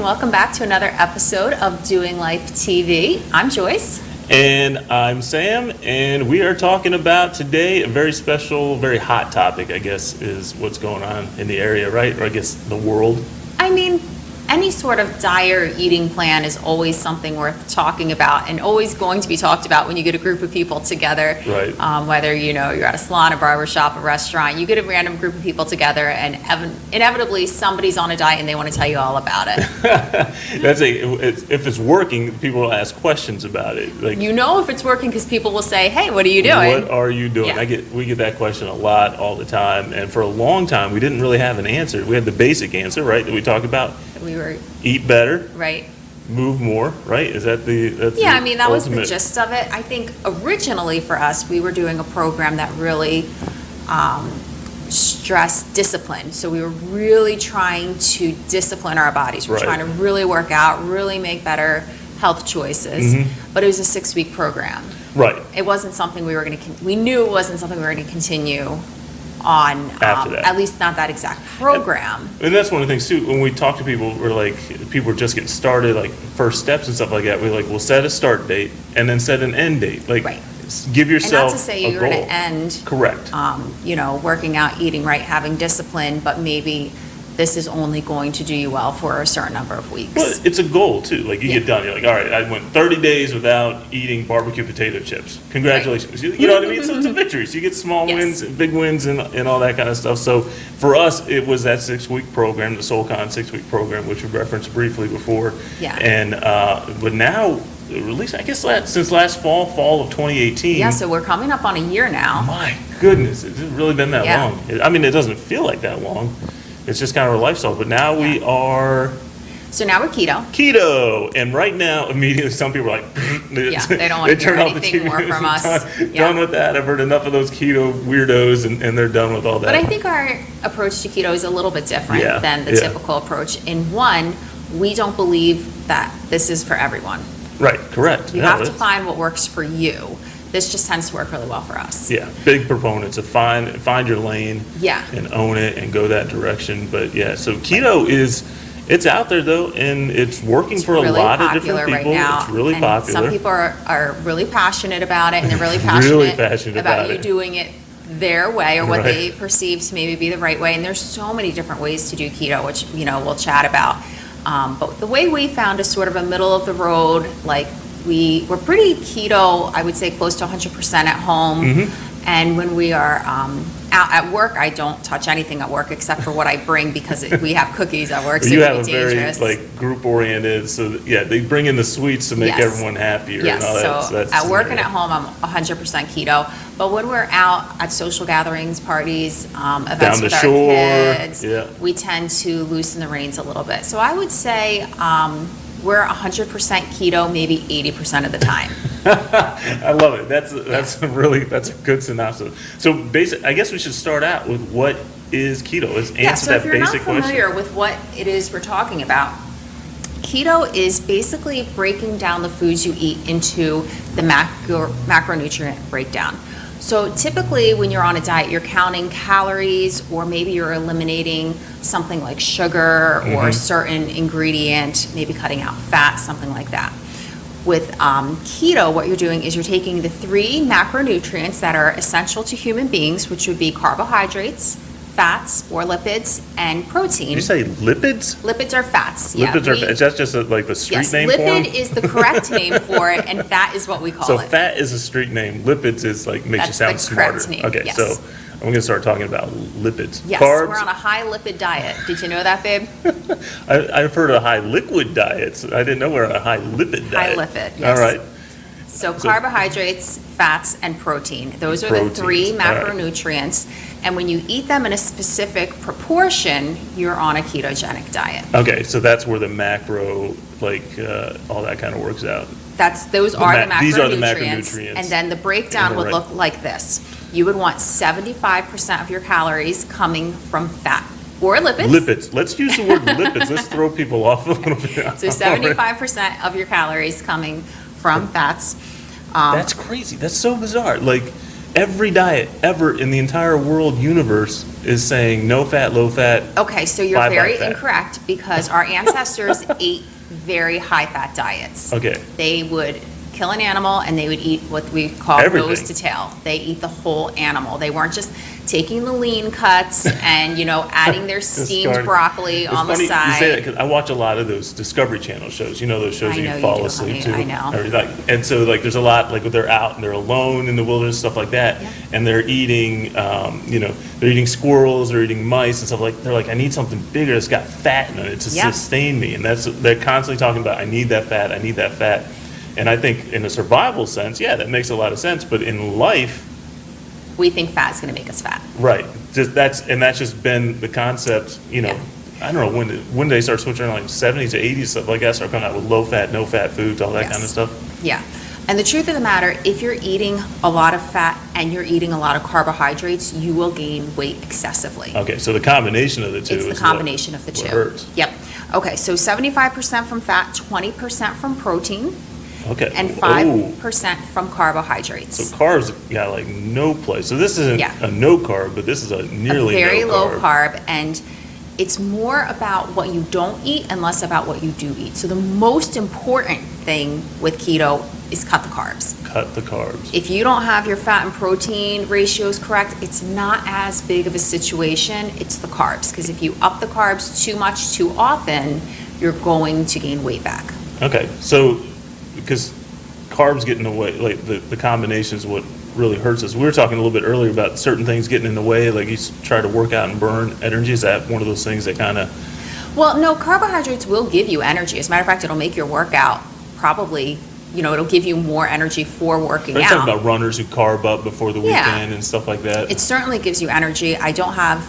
welcome back to another episode of Doing Life TV. I'm Joyce. And I'm Sam, and we are talking about today a very special, very hot topic, I guess, is what's going on in the area, right? Or I guess the world. I mean, any sort of diet or eating plan is always something worth talking about and always going to be talked about when you get a group of people together. Right. Whether, you're at a salon, a barber shop, a restaurant, you get a random group of people together and inevitably somebody's on a diet and they want to tell you all about it. If it's working, people will ask questions about it. If it's working because people will say, hey, what are you doing? What are you doing? Yeah. We get that question a lot all the time. And for a long time, we didn't really have an answer. We had the basic answer, right, that we talked about. Eat better. Right. Move more, right? That was the gist of it. I think originally for us, we were doing a program that really stressed discipline. So we were really trying to discipline our bodies. We're trying to really work out, really make better health choices. Mm-hmm. But it was a 6-week program. Right. It wasn't something we knew it wasn't something we were going to continue on after that. At least not that exact program. And that's one of the things too, when we talk to people, people are just getting started, like first steps and stuff like that, we'll set a start date and then set an end date. Give yourself and not to say you're going to end correct. Working out, eating right, having discipline, but maybe this is only going to do you well for a certain number of weeks. Well, it's a goal too. You get done, you're like, all right, I went 30 days without eating barbecue potato chips. Congratulations. Right. You know what I mean? So it's a victory. So you get small wins, big wins, and all that kind of stuff. So for us, it was that 6-week program, the SoulCon 6-week program, which we referenced briefly before. Yeah. And but now, at least I guess since last fall of 2018. Yeah, so we're coming up on a year now. My goodness, it's really been that long. I mean, it doesn't feel like that long. It's just kind of our lifestyle. But now we are... So now we're keto. Keto. And right now, immediately, some people are like... they don't want to hear anything more from us. Done with that. I've heard enough of those keto weirdos, and they're done with all that. But I think our approach to keto is a little bit different than the typical approach. In one, we don't believe that this is for everyone. Right, correct. You have to find what works for you. This just tends to work really well for us. Yeah, big proponents of find your lane and own it and go that direction. But so keto it's out there though, and it's working for a lot of different people. Right now. It's really popular. Some people are really passionate about it, and they're really passionate, about you doing it their way or what they perceive to maybe be the right way. And there's so many different ways to do keto, which we'll chat about. But the way we found is sort of a middle of the road, we're pretty keto, I would say close to 100% at home. Mm-hmm. And when we are out at work, I don't touch anything at work except for what I bring because we have cookies at work, so you it have would be dangerous. Very group oriented, so they bring in the sweets to make everyone happier. Yes, and all that. So at work and at home, I'm 100% keto. But when we're out at social gatherings, parties, events with our kids, we tend to loosen the reins a little bit. So I would say we're 100% keto, maybe 80% of the time. I love it. That's a good synopsis. So I guess we should start out with what is keto. Let's answer that basic question. So if you're not familiar with what it is we're talking about, keto is basically breaking down the foods you eat into the macronutrient breakdown. So typically when you're on a diet, you're counting calories, or maybe you're eliminating something like sugar or a certain ingredient, maybe cutting out fat, something like that. With keto, what you're doing is you're taking the 3 macronutrients that are essential to human beings, which would be carbohydrates, fats or lipids, and protein. Did you say lipids? Lipids are fats. Lipids are fats. That's just the street name for them? Lipid is the correct name for it, and fat is what we call it. So fat is a street name. Lipids is makes you sound smarter. That's the correct name. Okay, so I'm going to start talking about lipids. Yes, Carbs. We're on a high lipid diet. Did you know that, babe? I've heard of high liquid diets. I didn't know we're on a high lipid diet. High lipid, yes. All right. So carbohydrates, fats, and protein. Those are the 3 macronutrients. Right. And when you eat them in a specific proportion, you're on a ketogenic diet. Okay, so that's where the macro, all that kind of works out. Those are the macronutrients. These are the macronutrients. And then the breakdown would look like this. You would want 75% of your calories coming from fat or lipids. Lipids. Let's use the word lipids. Let's throw people off a little bit. So 75% of your calories coming from fats. That's crazy. That's so bizarre. every diet ever in the entire world universe is saying no fat, low fat. Okay, so you're bye very fat. incorrect because our ancestors ate very high fat diets. Okay. They would kill an animal and they would eat what we call Everything. nose to tail. They eat the whole animal. They weren't just taking the lean cuts and, adding their steamed Discard. broccoli It's on the funny side. You say that because I watch a lot of those Discovery Channel shows. Those shows I know you you fall do, asleep honey. to. I know. And so there's a lot when they're out and they're alone in the wilderness, stuff like that, Yeah. and they're eating, they're eating squirrels, they're eating mice and stuff they're like, I need something bigger that's got fat in it to Yeah. sustain me, and they're constantly talking about, I need that fat, I need that fat, and I think in a survival sense, yeah, that makes a lot of sense, but in life. We think fat is going to make us fat. Right. That's just been the concept, Yeah. I don't know, when they start switching around, like 70s to 80s, stuff like that, start coming out with low fat, no fat foods, all that Yes. kind of stuff. Yeah. And the truth of the matter, if you're eating a lot of fat and you're eating a lot of carbohydrates, you will gain weight excessively. Okay, so the combination of the two It's is the combination of the what two. hurts. Yep. Okay, so 75% from fat, 20% from protein, Okay. and Ooh. 5% from So carbohydrates. carbs got like no place. So this isn't Yeah. a no carb, but this is a nearly A very no low carb. carb, and it's more about what you don't eat and less about what you do eat. So the most important thing with keto is cut the carbs. Cut the carbs. If you don't have your fat and protein ratios correct, it's not as big of a situation. It's the carbs. Because if you up the carbs too much too often, you're going to gain weight back. Okay, so because carbs get in the way, like the combination is what really hurts us. We were talking a little bit earlier about certain things getting in the way, like you try to work out and burn energy. Is that one of those things that kind of. Well, no, carbohydrates will give you energy. As a matter of fact, it'll make your workout probably, it'll give you more energy for working Are you talking out. about runners who carb up before the Yeah. weekend and stuff like that? It certainly gives you energy. I don't have,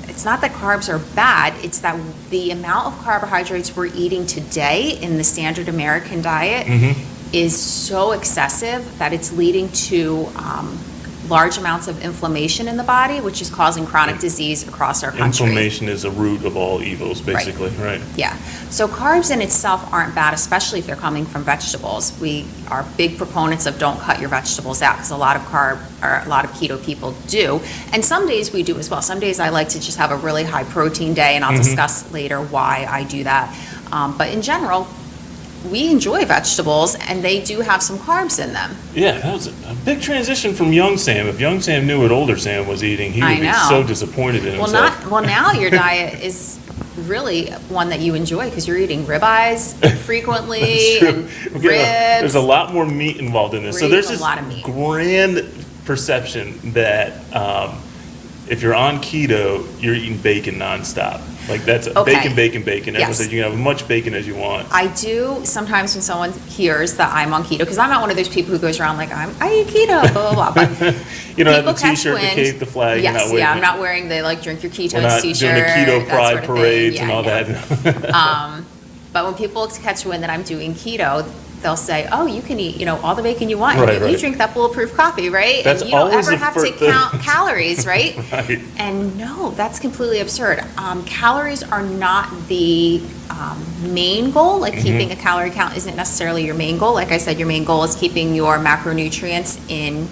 it's not that carbs are bad, it's that the amount of carbohydrates we're eating today in the standard American diet is so excessive that it's leading to large amounts of inflammation in the body, which is causing chronic disease across our country. Inflammation is a root of all evils, basically, right? Yeah. So carbs in itself aren't bad, especially if they're coming from vegetables. We are big proponents of don't cut your vegetables out because a lot of keto people do. And some days we do as well. Some days I like to just have a really high protein day, and I'll discuss later why I do that. But in general, we enjoy vegetables and they do have some carbs in them. Yeah, that was a big transition from young Sam. If young Sam knew what older Sam was eating, he would be so disappointed in himself. Now your diet is really one that you enjoy because you're eating ribeyes frequently and ribs. There's a lot more meat involved in this. We're So there's eating a this lot of meat. grand perception that if you're on keto, you're eating bacon nonstop. Like that's Okay. bacon, bacon, bacon. Everyone Yes. says you can have as much bacon as you want. I do sometimes when someone hears that I'm on keto, because I'm not one of those people who goes around like I eat keto, blah, blah, blah. But You don't have the people catch T-shirt, the wind. cape, the flag. Yes, you're not wearing I'm it. not wearing the drink your We're ketones not T-shirt. doing the keto that pride sort of parades thing. and Yeah, all yeah. that. But when people catch wind that I'm doing keto, they'll say, "Oh, you can eat, all the bacon you want. Right, You right. drink that bulletproof coffee, right? That's and you don't always ever the have fir- to count calories, right?" Right. And no, that's completely absurd. Calories are not the main goal. Like keeping a calorie count isn't necessarily your main goal. Like I said, your main goal is keeping your macronutrients in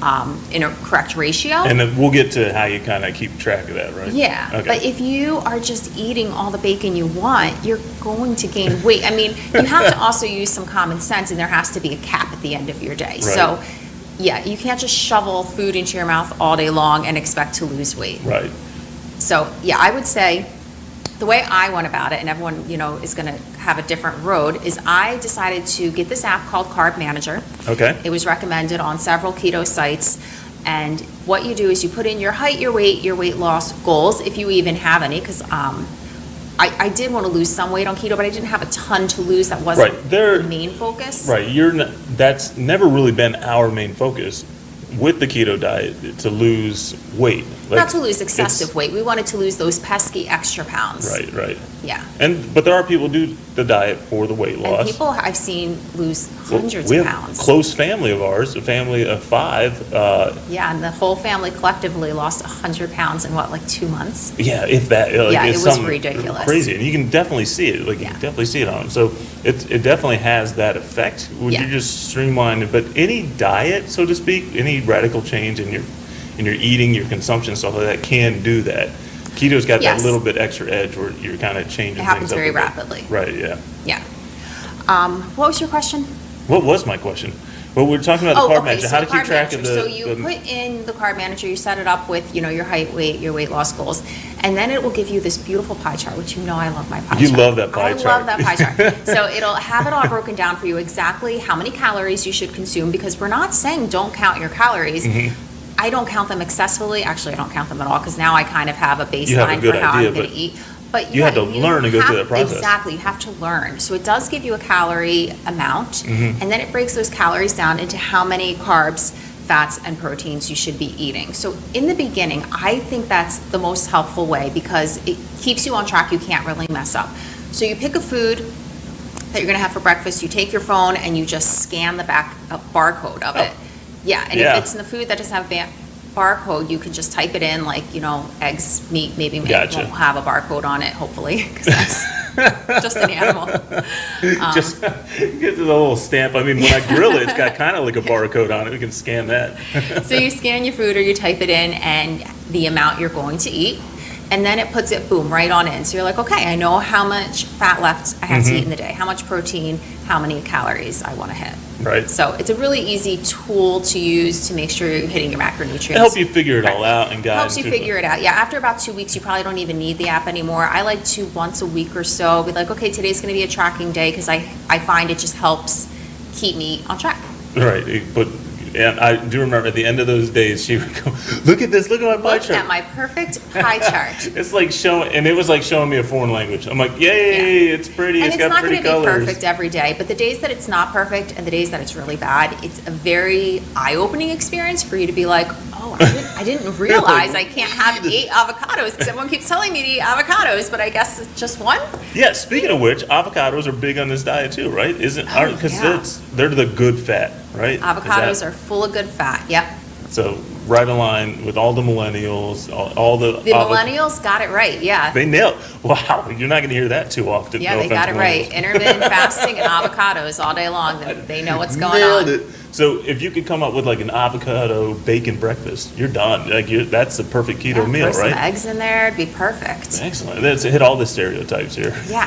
a correct ratio. And then we'll get to how you kind of keep track of that, right? Yeah, Okay. but if you are just eating all the bacon you want, you're going to gain weight. I mean, you have to also use some common sense, and there has to be a cap at the end of your day. So, yeah, you can't just shovel food into your mouth all day long and expect to lose weight. Right. So, yeah, I would say the way I went about it, and everyone, is going to have a different road, is I decided to get this app called Carb Manager. Okay. It was recommended on several keto sites. And what you do is you put in your height, your weight loss goals, if you even have any, because I did want to lose some weight on keto, but I didn't have a ton to lose. That wasn't Right. the main focus. Right. That's never really been our main focus with the keto diet, to lose weight. Like, Not to lose excessive it's- weight. We wanted to lose those pesky extra pounds. Right, right. Yeah. But there are people who the diet for the weight loss. And people I've seen lose hundreds we of have pounds. Close family of ours, a family of 5. Yeah, and the whole family collectively lost 100 pounds in what, like 2 months? Yeah, if that. Like, Yeah, it's it was something ridiculous. crazy, and you can definitely see it. Like, you Yeah. can definitely see it on them. So it definitely has that effect. Would Yeah. you just streamline it? But any diet, so to speak, any radical change in your eating, your consumption, stuff like that, can do that. Keto's got Yes. that little bit extra edge where you're kind of changing It happens things up very a bit. rapidly. Right. Yeah. Yeah. What was your question? What was my question? Well, we're talking about the carb manager. So How to the keep carb track of manager. the. So you put in the carb manager, you set it up with, your height, weight, your weight loss goals, and then it will give you this beautiful pie chart, which I love my pie You chart. love that pie chart. I love that pie chart. So it'll have it all broken down for you exactly how many calories you should consume, because we're not saying don't count your calories. Mm-hmm. I don't count them excessively. Actually, I don't count them at all, because now I kind of have a have a baseline good for how idea, I'm going but to eat. But you have to learn and go through that process. Exactly, you have to learn. So it does give you a calorie amount, Mm-hmm. and then it breaks those calories down into how many carbs, fats, and proteins you should be eating. So in the beginning, I think that's the most helpful way, because it keeps you on track. You can't really mess up. So you pick a food that you're going to have for breakfast. You take your phone and you just scan the barcode of it. Yeah, and Yeah. if it's in the food that doesn't have barcode, you can just type it in, like, eggs, meat, maybe Gotcha. won't have a barcode on it, hopefully, because that's just an animal. Just get the little stamp. I mean, when I grill it, it's got kind of like a barcode on it. We can scan that. So you scan your food, or you type it in and the amount you're going to eat, and then it puts it, boom, right on in. So you're like, okay, I know how much fat left I have to eat in the day, how much protein, how many calories I want to hit. Right. So it's a really easy tool to use to make sure you're hitting your macronutrients. It helps you figure it all out and guide. Helps you figure it out. Yeah, after about 2 weeks, you probably don't even need the app anymore. I like to, once a week or so, be like, okay, today's going to be a tracking day, because I find it just helps keep me on track. Right, but and I do remember at the end of those days, she would go, "Look at this! Look at my pie Look chart." at my perfect pie chart. It's like showing, and it was like showing me a foreign language. I'm like, "Yay! Yeah. It's pretty. And It's it's got not pretty going to be colors." perfect every day, but the days that it's not perfect and the days that it's really bad, it's a very eye-opening experience for you to be like, oh, I didn't realize I can't have 8 avocados, because everyone keeps telling me to eat avocados, but I guess it's just one. Yeah. Speaking of which, avocados are big on this diet too, right? Because yeah. they're the good fat, right? Avocados are full of good fat. Yep. So right in line with all the millennials, all the The millennials got it right. Yeah. They nailed. Wow, you're not going to hear that too often. Yeah, no they got it offense, right. millennials. Intermittent fasting and avocados all day long. They know what's going Nailed on. it. So if you could come up with like an avocado bacon breakfast, you're done. That's the perfect keto Yeah, meal, throw right? some eggs in there, it'd be perfect. Excellent. That's hit all the stereotypes here. Yeah.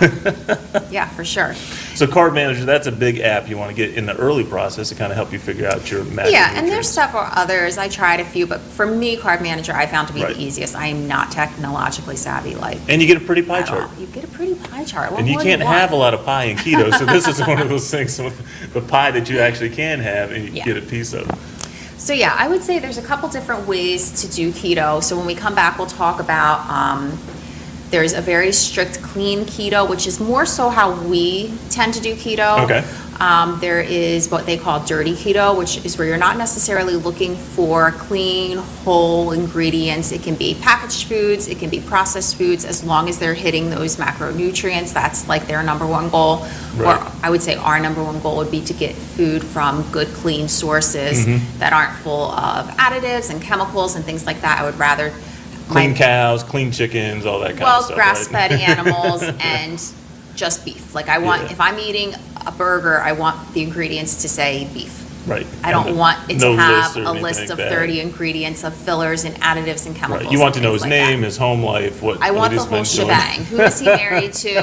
Yeah, for sure. So Carb Manager, that's a big app you want to get in the early process to kind of help you figure out your macronutrients. Yeah, and there's several others. I tried a few, but for me, Carb Manager I found to be Right. the easiest. I am not technologically savvy And you get a pretty pie at chart. all. You get a pretty pie chart. What And you more do can't want? have a lot of pie in keto, so this is one of those things with the pie that you actually can have and you Yeah. get a piece of. So yeah, I would say there's a couple different ways to do keto. So when we come back, we'll talk about there's a very strict clean keto, which is more so how we tend to do keto. Okay. There is what they call dirty keto, which is where you're not necessarily looking for clean, whole ingredients. It can be packaged foods, it can be processed foods, as long as they're hitting those macronutrients. That's like their number one goal. Right. Or I would say our number one goal would be to get food from good, clean sources that aren't full of additives and chemicals and things like that. I would rather Clean cows, clean chickens, all that kind of stuff. grass-fed right? animals and just beef. Like I want, Yeah. if I'm eating a burger, I want the ingredients to say beef. Right. I don't And want it no to have list or a anything list like of that. 30 ingredients of fillers and additives and chemicals. Right. You want to and know his things like name, that. his home life, what I want he's the whole been doing. shebang. Who is he married to?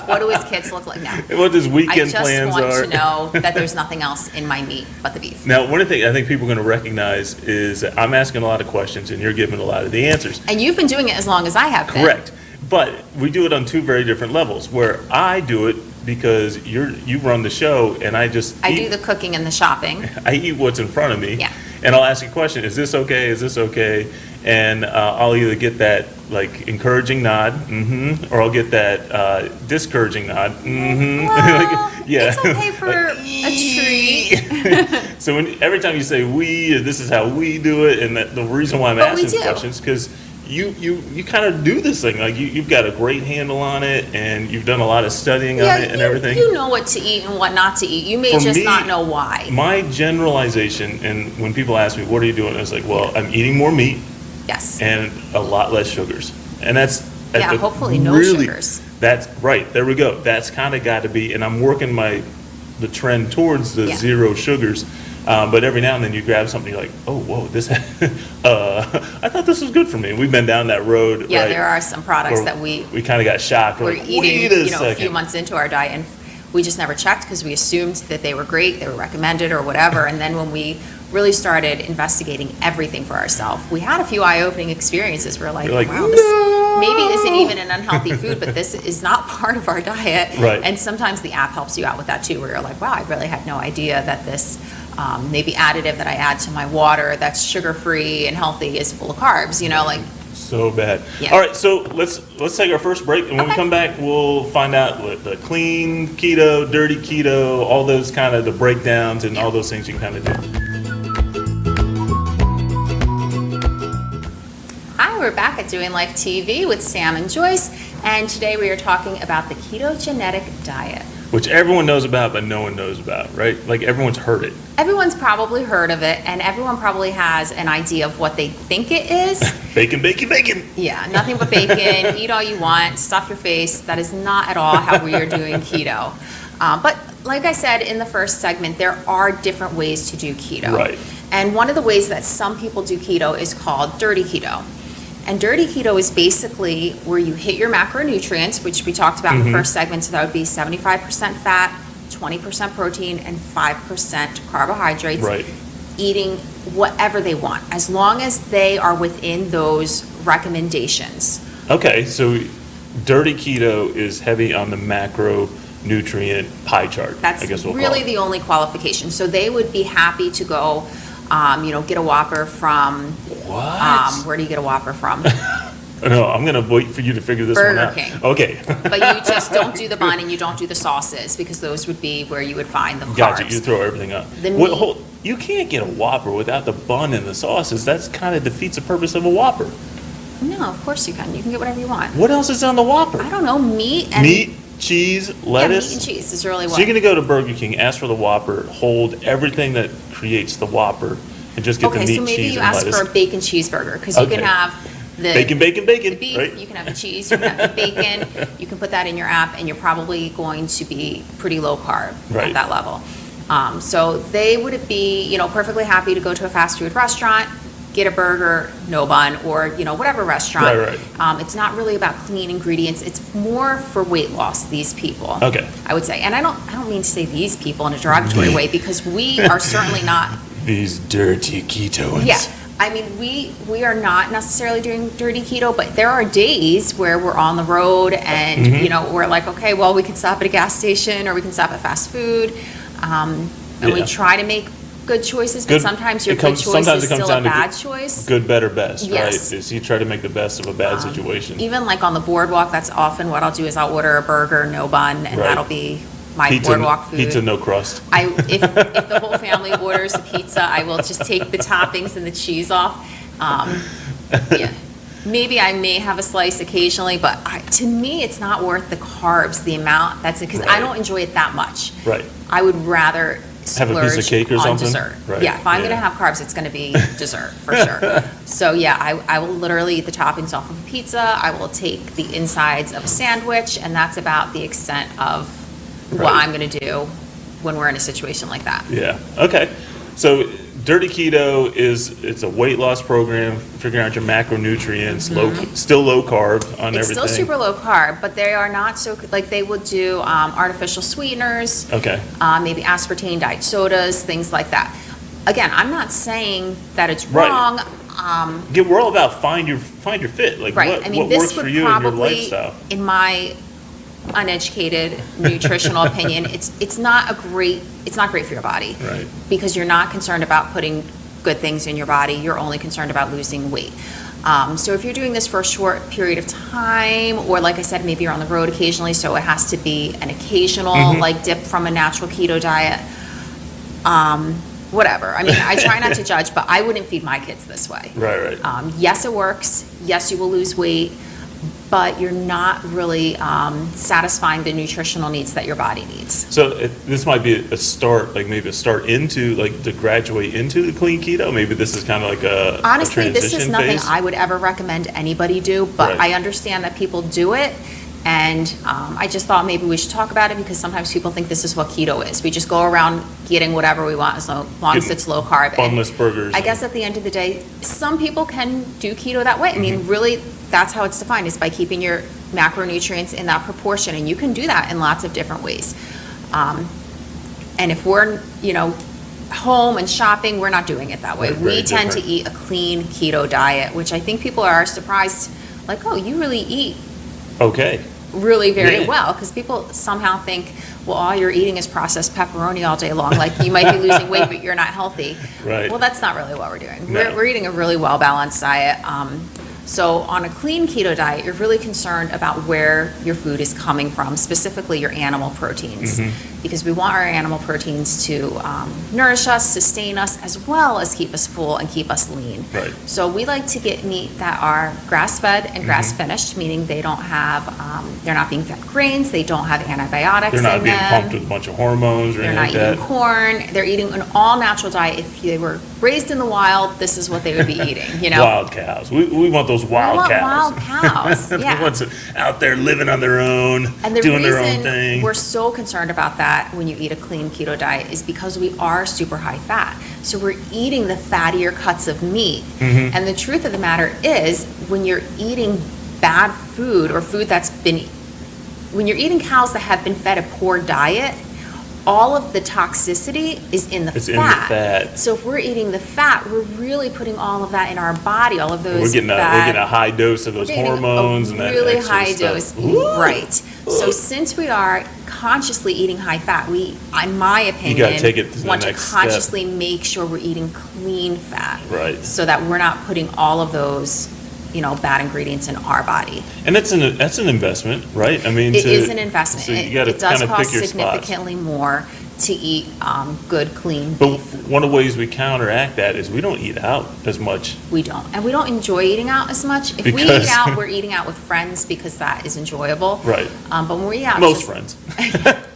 What do his kids look like now? What his I weekend just plans want are. to know that there's nothing else in my meat but the beef. Now, one of the things I think people are going to recognize is that I'm asking a lot of questions and you're giving a lot of the answers. And you've been doing it as long as I have been. Correct. But we do it on two very different levels, where I do it because you run the show and I just I eat, do the cooking and the shopping. I eat what's in front of me. Yeah. And I'll ask you a question, is this okay? Is this okay? And I'll either get that like encouraging nod, or I'll get that discouraging nod, Well, yeah. it's okay for a treat. So every time you say we, this is how we do it, and the reason why I'm But we asking do. questions because you kind of do this thing. Like you've got a great handle on it, and you've done a lot of studying on it and everything. You know what to eat and what not to eat. You may just not know why. My generalization, and when people ask me, what are you doing? I was like, well, I'm eating more meat. Yes. And a lot less sugars. And that's hopefully no sugars. That's right. There we go. That's kind of got to be, and I'm working the trend towards the zero sugars. But every now and then you grab something, you're like, oh, whoa, this, I thought this was good for me. We've been down that road. Yeah, right, there are some products that we kind of got shocked. We're like, eating, a few months into our diet, and we just never checked because we assumed that they were great, they were recommended or whatever. And then when we really started investigating everything for ourselves, we had a few eye-opening experiences. We're like, wow, this maybe isn't even an unhealthy food, but this is not part of our diet. Right. And sometimes the app helps you out with that too, where you're like, wow, I really had no idea that this maybe additive that I add to my water that's sugar-free and healthy is full of carbs, like. So bad. Yeah. All right, so let's take our first break, and when we come back, we'll find out what the clean keto, dirty keto, all those kind of the breakdowns and all those things you can kind of do. Hi, we're back at Doing Life TV with Sam and Joyce, and today we are talking about the ketogenic diet. Which everyone knows about, but no one knows about, right? Like everyone's heard it. Everyone's probably heard of it, and everyone probably has an idea of what they think it is. Bacon, bacon, bacon. Yeah, nothing but bacon. Eat all you want, stuff your face. That is not at all how we are doing keto. But like I said in the first segment, there are different ways to do keto. Right. And one of the ways that some people do keto is called dirty keto. And dirty keto is basically where you hit your macronutrients, which we talked about in the first segment. So that would be 75% fat, 20% protein, and 5% carbohydrates. Right. Eating whatever they want, as long as they are within those recommendations. Okay, so dirty keto is heavy on the macronutrient pie chart. That's I guess we'll really call it. the only qualification. So they would be happy to go, get a Whopper from. What? Where do you get a Whopper from? No, I'm going to wait for you to figure this Burger one out. King. Okay. But you just don't do the bun and you don't do the sauces, because those would be where you would find the carbs. Gotcha, you throw everything up. The meat. You can't get a Whopper without the bun and the sauces. That's kind of defeats the purpose of a Whopper. No, of course you can. You can get whatever you want. What else is on the Whopper? I don't know, meat and... Meat, cheese, lettuce? Yeah, meat and cheese is really what... So you're going to go to Burger King, ask for the Whopper, hold everything that creates the Whopper, and just get the meat, cheese, and lettuce. Okay, so maybe you ask for a bacon cheeseburger, because you can have the bacon, the beef, right? you can have the cheese, you can have the bacon, you can put that in your app, and you're probably going to be pretty low carb Right. at that level. So they would be, perfectly happy to go to a fast food restaurant, get a burger, no bun, or, whatever restaurant. Right. It's not really about clean ingredients. It's more for weight loss, these people. Okay. I would say. And I don't mean to say these people in a derogatory way, because we are certainly not. These dirty ketoans. Yeah. I mean, we are not necessarily doing dirty keto, but there are days where we're on the road and, we're like, okay, well, we can stop at a gas station or we can stop at fast food. And we try to make good choices, but sometimes your good choice is still a bad choice. Good, better, best, Yes. right? Is you try to make the best of a bad situation. Even like on the boardwalk, that's often what I'll do is I'll order a burger, no bun, and Right. that'll be my boardwalk food. Pizza, no crust. If the whole family orders a pizza, I will just take the toppings and the cheese off. Yeah. Maybe I may have a slice occasionally, but to me, it's not worth the carbs, the amount that's it, because I don't enjoy it that much. Right. I would rather Have a piece of cake or on something? dessert. Right, Yeah, if I'm yeah. going to have carbs, it's going to be dessert for sure. So yeah, I will literally eat the toppings off of a pizza. I will take the insides of a sandwich, and that's about the extent of what Right. I'm going to do when we're in a situation like that. Yeah. Okay. So dirty keto it's a weight loss program, figuring out your macronutrients, still low carb on It's everything. still super low carb, but they are not so, like they would do artificial sweeteners, Okay. maybe aspartame diet sodas, things like that. Again, I'm not saying that it's Right. wrong. Yeah, we're all about find your fit. Like Right. what works for you and your lifestyle. In my uneducated nutritional opinion, it's not great for your body. Right. Because you're not concerned about putting good things in your body. You're only concerned about losing weight. So if you're doing this for a short period of time, or like I said, maybe you're on the road occasionally, so it has to be an occasional like dip from a natural keto diet. whatever. I mean, I try not to judge, but I wouldn't feed my kids this way. Right. Yes, it works. Yes, you will lose weight, but you're not really satisfying the nutritional needs that your body needs. So this might be a start, like maybe a start into, like to graduate into the clean keto. Maybe this is kind of like honestly, a this is transition nothing phase. I would ever recommend anybody do, but Right. I understand that people do it. And I just thought maybe we should talk about it because sometimes people think this is what keto is. We just go around getting whatever we want as long as Getting it's low carb. And bunless burgers. I guess at the end of the day, some people can do keto that way. I mean, really, that's how it's defined, is by keeping your macronutrients in that proportion. And you can do that in lots of different ways. And if we're, home and shopping, we're not doing it that way. Right, We very tend to different. eat a clean keto diet, which I think people are surprised, like, oh, you really eat Okay. really very Yeah. well, because people somehow think, well, all you're eating is processed pepperoni all day long. Like, you might be losing weight, but you're not healthy. Right. Well, that's not really what we're doing. No. We're eating a really well-balanced diet. So on a clean keto diet, you're really concerned about where your food is coming from, specifically your animal proteins, because we want our animal proteins to nourish us, sustain us, as well as keep us full and keep us lean. Right. So we like to get meat that are grass-fed and grass-finished, meaning they don't have, they're not being fed grains, they don't have antibiotics They're not in being them. pumped with a bunch of hormones or They're anything not like eating that. corn. They're eating an all-natural diet. If they were raised in the wild, this is what they would be eating, Wild cows. We want those wild want cows. wild cows, The yeah. ones out there living on their own, And the doing their own reason thing. we're so concerned about that when you eat a clean keto diet is because we are super high fat. So we're eating the fattier cuts of meat. Mm-hmm. And the truth of the matter is, when you're eating bad food or food when you're eating cows that have been fed a poor diet, all of the toxicity is in the It's fat. in the fat. So if we're eating the fat, we're really putting all of that in our body, all of those We're getting a high dose of those we're getting hormones a and that really extra high stuff. dose, Ooh. right? So since we are consciously eating high fat, we, in my opinion, gotta take it to the want to next step. consciously make sure we're eating clean fat, Right. So that we're not putting all of those, bad ingredients in our body. And that's an investment, right? I mean, It is an investment. So you got to It does kind of cost pick your spots. significantly more to eat good, clean But beef. one of the ways we counteract that is we don't eat out as much. We don't. And we don't enjoy eating out as much. If we Because- eat out, we're eating out with friends because that is enjoyable. Right. But when we eat out, Most just- friends.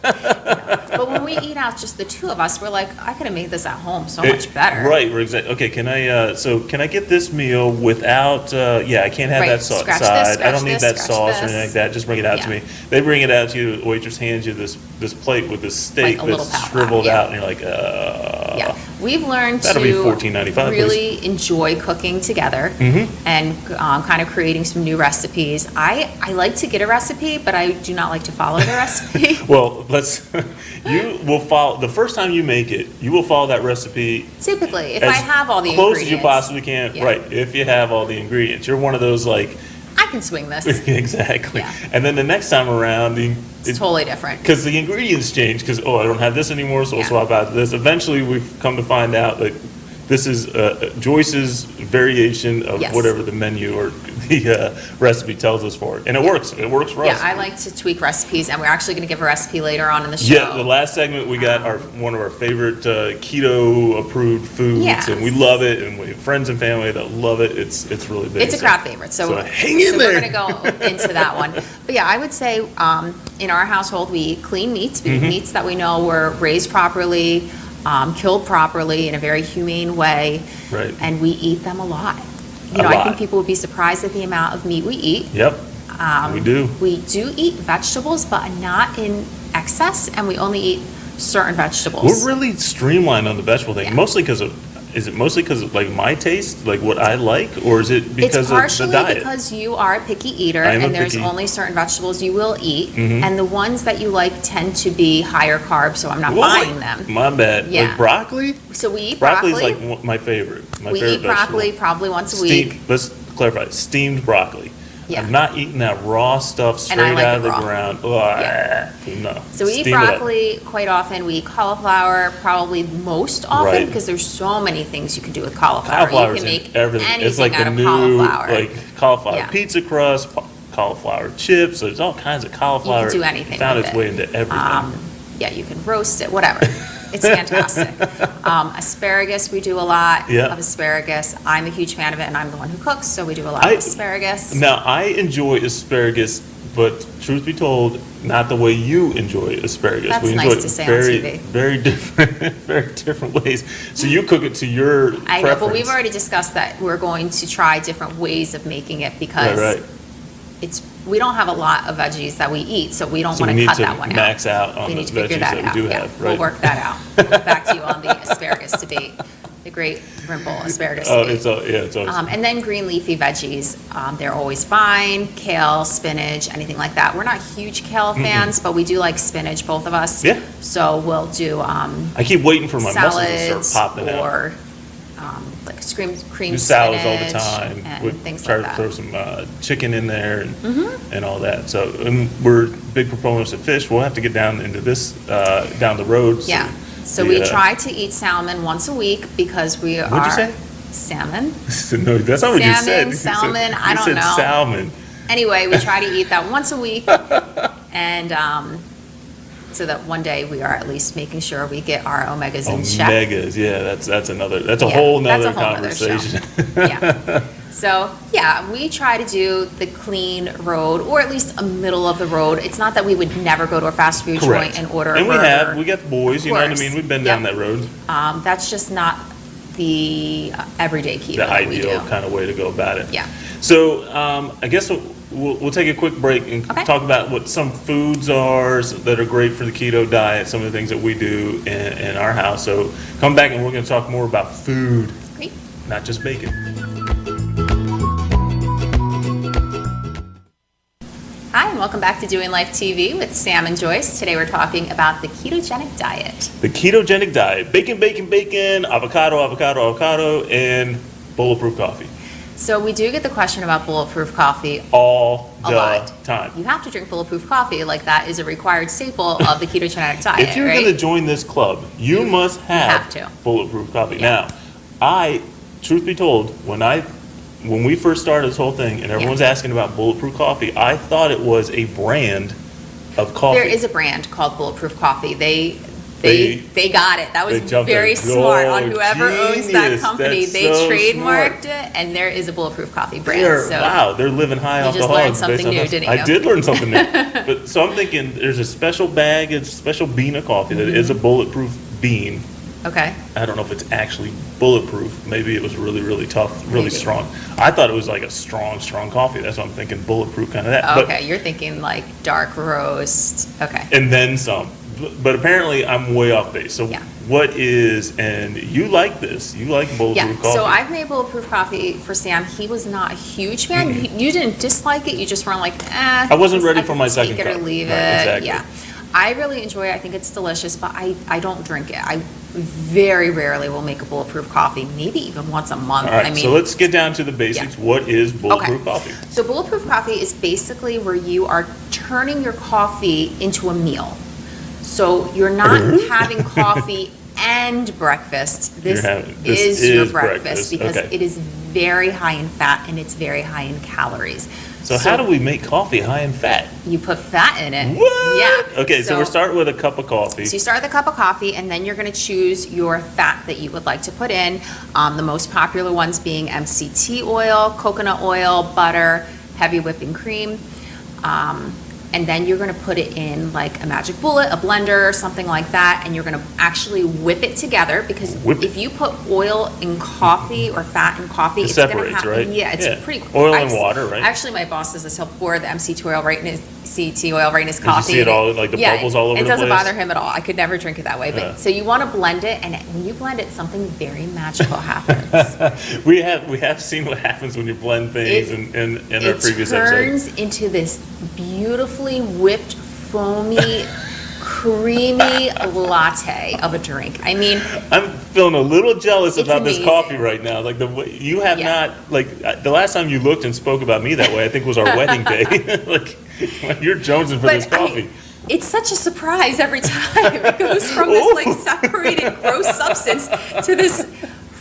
But when we eat out, just the two of us, we're like, I could have made this at home so much better. Right. We're okay. Can I get this meal without? I can't have Right, that scratch this, side. I don't scratch need this, that scratch sauce or this. anything like that. Just bring it out to Yeah. me. They bring it out to you. The waitress hands you this plate with this steak Like a little that's powder, shriveled yeah. out, and you're like, Yeah, we've learned That'll be to $14.95, really enjoy cooking together and kind of creating some new recipes. I like to get a recipe, but I do not like to follow the recipe. Well, you will follow, the first time you make it, you will follow that recipe Typically, if I have all the close ingredients. as you possibly can. Yeah. Right, if you have all the ingredients. You're one of those like, I can swing this. exactly. Yeah. And then the next time around, It's totally different. because the ingredients change, because, I don't have this anymore, so we'll Yeah. swap out this. Eventually, we've come to find out that this is Joyce's variation of Yes. whatever the menu or the recipe tells us for it. And it works. It works for Yeah, us. I like to tweak recipes, and we're actually going to give a recipe later on in the show. Yeah, the last segment, we got one of our favorite keto-approved foods, Yes. and we love it, and we have friends and family that love it. It's really big. It's a crowd favorite, so hang in there. We're going to go into that one. But yeah, I would say in our household, we eat clean meats, Mm-hmm. meats that we know were raised properly, killed properly in a very humane way, Right. and we eat them a lot. A I lot. think people would be surprised at the amount of meat we eat. Yep, we do. We do eat vegetables, but not in excess, and we only eat certain vegetables. We're really streamlined on the vegetable thing, Yeah. mostly because of like my taste, like what I like, or is it It's because of the partially diet? because you are a picky eater, I am a and there's picky- only certain vegetables you will eat, Mhm. and the ones that you like tend to be higher carb, so I'm not Whoa, buying them. My bad. Yeah. Like broccoli? So we eat broccoli. Broccoli's like my favorite. My we favorite eat broccoli vegetable. probably once a week. Let's clarify. Steamed broccoli. Yeah. I'm not eating that raw stuff straight And I like out it of the raw. ground. Ugh, Yeah. No. So we eat Steam it up. broccoli quite often. We eat cauliflower probably most often Right. because there's so many things you can do with cauliflower. Cauliflower's You can in make everything. anything It's like out the of new cauliflower. like cauliflower Yeah. pizza crust, cauliflower chips. There's all kinds of cauliflower. do anything Found with its it. way into everything. Yeah, you can roast it, whatever. It's fantastic. Asparagus, we do a lot Yeah. of asparagus. I'm a huge fan of it, and I'm the one who cooks, so we do a lot of asparagus. Now, I enjoy asparagus, but truth be told, not the way you enjoy asparagus. That's we nice enjoy it to say on very, TV. very different, very different ways. So you cook it to your I know, preference. but we've already discussed that we're going to try different ways of making it because Right. we don't have a lot of veggies that we eat, so we don't So want we to need cut to that one out. max out on We the need to figure veggies that that out. we do Yeah, have, we'll right? work that out. We'll get back to you on the asparagus debate, the great rimple asparagus Oh, debate. it's always. And then green leafy veggies, they're always fine. Kale, spinach, anything like that. We're not huge kale fans, but we do like spinach, both of us. Yeah. So we'll do I keep waiting for my muscles to salads start popping out. or like cream Do spinach salads all the time. and We things try like to that. throw some chicken in there and all that. So we're big proponents of fish. We'll have to get down into this down the road. Yeah. So we try to eat salmon once a week because we are. What'd you say? Salmon. No, that's not what you said. Salmon, You salmon, I you don't said know. salmon. Anyway, we try to eat that once a week, and so that one day we are at least making sure we get our omegas in check. Omegas, yeah, that's a Yeah, whole that's nother a whole nother show. conversation. Yeah. So, yeah, we try to do the clean road, or at least a middle of the road. It's not that we would never go to a fast food Correct. joint and order a And burger. we got the boys, you know what I course. mean? We've been down Yep. that road. That's just not the everyday keto The that we ideal do. kind of way to go about it. Yeah. So I guess we'll take a quick break and Okay. talk about what some foods are that are great for the keto diet, some of the things that we do in our house. So come back and we're going to talk more about food, Great. not just bacon. Hi, and welcome back to Doing Life TV with Sam and Joyce. Today we're talking about the ketogenic diet. The ketogenic diet: bacon, bacon, bacon, avocado, avocado, avocado, and bulletproof coffee So we do get the question about bulletproof coffee all a the lot. time. You have to drink bulletproof coffee, like that is a required staple of the ketogenic diet, If you're right? going to join this club, you must have to. bulletproof coffee. Yeah. Now, truth be told, when we first started this whole thing and everyone's asking about bulletproof coffee, I thought it was a brand of coffee. There is a brand called Bulletproof Coffee. They got it. That was they jumped very in. smart Oh, on whoever owns that genius. company. That's They so trademarked smart. it, and there is a Bulletproof Coffee brand. Wow, they're living high You off the just hog. learned something based on new, that. didn't I you? did learn something new. But so I'm thinking there's a special bag, it's a special bean of coffee that is a bulletproof bean. Okay. I don't know if it's actually bulletproof. Maybe it was really, really tough, really Maybe. strong. I thought it was like a strong coffee. That's what I'm thinking, bulletproof kind of that. But- Okay, you're thinking like dark roast. Okay. and then some. But apparently I'm way off base. So Yeah. what is, and you like this, you like bulletproof Yeah, coffee. so I've made bulletproof coffee for Sam. He was not a huge fan. You didn't dislike it. You just weren't like, eh. I wasn't ready I for can my take second it or cup. leave Right, it. exactly. Yeah, I really enjoy it. I think it's delicious, but I don't drink it. I very rarely will make a bulletproof coffee. Maybe even once a month. All right, I mean, so let's get down to the basics. What is bulletproof coffee? So bulletproof coffee is basically where you are turning your coffee into a meal. So you're not having coffee and breakfast. This is your breakfast because Okay. it is very high in fat and it's very high in calories. So how do we make coffee high in fat? You put fat in it. What? Yeah. Okay, so we're starting with a cup of coffee. So you start with a cup of coffee, and then you're going to choose your fat that you would like to put in. The most popular ones being MCT oil, coconut oil, butter, heavy whipping cream. And then you're going to put it in like a magic bullet, a blender, or something like that, and you're going to actually whip it together because if you put oil in coffee or fat in coffee, it's going to separates, right? Yeah, it's Yeah. pretty. Oil and water, right? Actually, my boss does this. He'll pour the MCT oil right in his Did coffee. you see it all, like the bubbles all over the It doesn't place? bother him at all. I could never drink it that way. But Yeah. so you want to blend it, and when you blend it, something very magical happens. We have seen what happens when you blend things in our previous episode. It turns into this beautifully whipped, foamy, creamy latte of a drink. I mean, I'm feeling a little jealous It's about this amazing. coffee right now. Like the way you have Yeah. not, like the last time you looked and spoke about me that way, I think was our wedding day. Like you're jonesing for this I coffee. mean, it's such a surprise every time. It goes from this like separated gross substance to this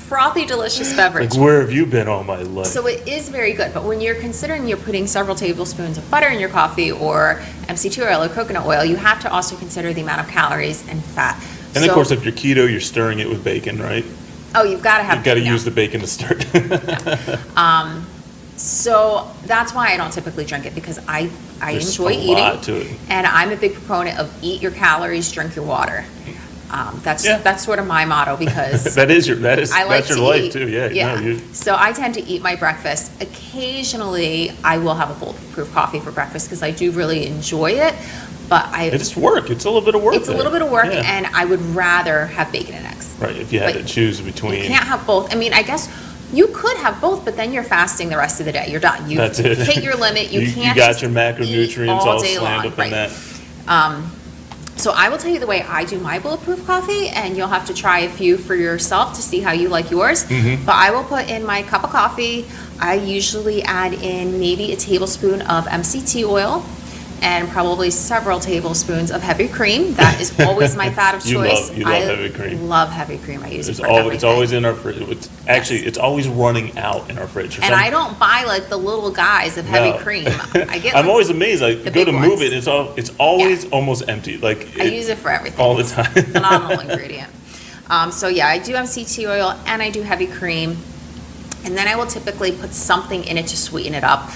frothy, delicious beverage. Like where have you been all my life? So it is very good, but when you're considering you're putting several tablespoons of butter in your coffee or MCT oil or coconut oil, you have to also consider the amount of calories and fat. And of course, if you're keto, you're stirring it with bacon, right? Oh, you've got to have. You've got to bacon. use the bacon to stir it. So that's why I don't typically drink it, because I There's enjoy a eating, lot to it. and I'm a big proponent of eat your calories, drink your water. That's sort of my motto, because That is your I like that's your to life eat. too. Yeah. No, So I tend to eat my breakfast. Occasionally, I will have a bulletproof coffee for breakfast because I do really enjoy it. But it's work. It's a little bit of work. it's a little bit of work, Yeah. and I would rather have bacon and eggs. Right. If you had But to choose You between. can't have both. I mean, I guess you could have both, but then you're fasting the rest of the day. You're done. You That's it. hit your limit. You can't. got just your macronutrients eat all day slammed long. up in Right. that. So I will tell you the way I do my bulletproof coffee, and you'll have to try a few for yourself to see how you like yours. Mm-hmm. But I will put in my cup of coffee. I usually add in maybe a tablespoon of MCT oil and probably several tablespoons of heavy cream. That is always my fat of You choice. love heavy cream. Love heavy cream. I use it It's for everything. it's always in our fridge. It's always running out in our fridge. And I don't buy like the little guys of heavy cream. I get. I'm like, always amazed. I the go to big move ones. it. It's always almost empty. Like I use it for everything. all the It's time. a phenomenal ingredient. So yeah, I do MCT oil and I do heavy cream. And then I will typically put something in it to sweeten it up,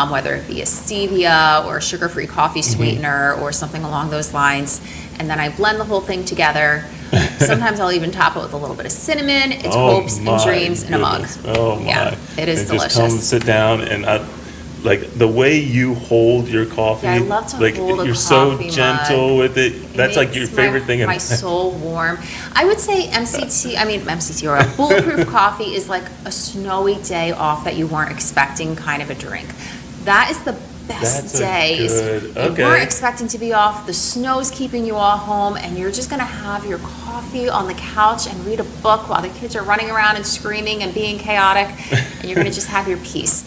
whether it be a stevia or a sugar-free coffee Mm-hmm. sweetener or something along those lines. And then I blend the whole thing together. Sometimes I'll even top it with a little bit of cinnamon. It's hopes and my dreams in a mug. goodness. Oh my! Yeah, it is and delicious. Just come sit down and like the way you hold your coffee. Yeah, I love to like, hold a you're so coffee gentle mug. with it. That's like your Makes favorite thing. My soul warm. I would say MCT oil, bulletproof coffee is like a snowy day off that you weren't expecting kind of a drink. That is the best That's a days. good- You okay. weren't expecting to be off. The snow's keeping you all home, and you're just gonna have your coffee on the couch and read a book while the kids are running around and screaming and being chaotic, and you're gonna just have your peace.